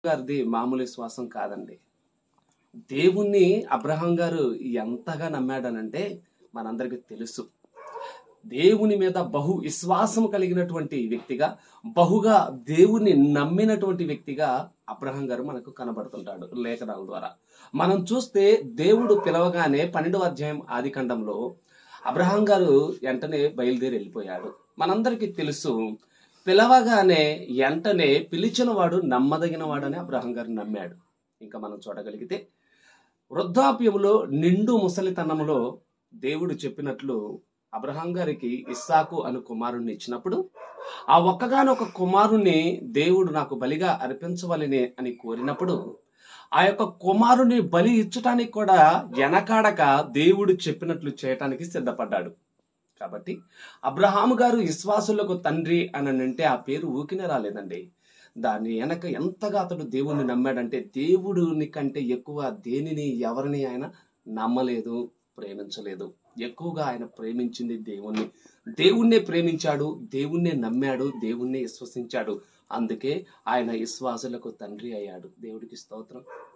గారిది మామూలు విశ్వాసం కాదండి. దేవుణ్ణి అబ్రహాం గారు ఎంతగా నమ్మాడనంటే మనందరికీ తెలుసు. దేవుని మీద బహు విశ్వాసం కలిగినటువంటి వ్యక్తిగా, బహుగా దేవుణ్ణి నమ్మినటువంటి వ్యక్తిగా అబ్రహాం గారు మనకు కనబడుతుంటాడు లేఖనాల ద్వారా. మనం చూస్తే దేవుడు పిలవగానే 12వ అధ్యాయం ఆదికాండంలో అబ్రహాం గారు వెంటనే బయలుదేరి వెళ్ళిపోయాడు. మనందరికీ తెలుసు, పిలవగానే వెంటనే పిలిచిన వాడు నమ్మదగిన వాడని అబ్రహాం గారు నమ్మాడు. ఇంకా మనం చూడగలిగితే వృద్ధాప్యములో నిండు ముసలితనంలో దేవుడు చెప్పినట్లు అబ్రహాం గారికి ఇస్సాకు అను కుమారుణ్ణి ఇచ్చినప్పుడు, ఆ ఒక్కగానొక కుమారుణ్ణి దేవుడు నాకు బలిగా అర్పించవలెనే అని కోరినప్పుడు, ఆ యొక్క కుమారుని బలి ఇచ్చటానికి కూడా వెనకాడక దేవుడు చెప్పినట్లు చేయటానికి సిద్ధపడ్డాడు. కాబట్టి అబ్రహాము గారు విశ్వాసులకు తండ్రి అని అంటే ఆ పేరు ఊకినే రాలేదండి. దాని వెనక ఎంతగా అతడు దేవుణ్ణి నమ్మాడంటే, దేవుడిని కంటే ఎక్కువ దేనిని ఎవరిని ఆయన నమ్మలేదు, ప్రేమించలేదు. ఎక్కువగా ఆయన ప్రేమించింది దేవుణ్ణి. దేవుణ్ణే ప్రేమించాడు, దేవుణ్ణే నమ్మాడు, దేవుణ్ణే విశ్వసించాడు. అందుకే ఆయన విశ్వాసులకు తండ్రి అయ్యాడు. దేవుడికి స్తోత్రం.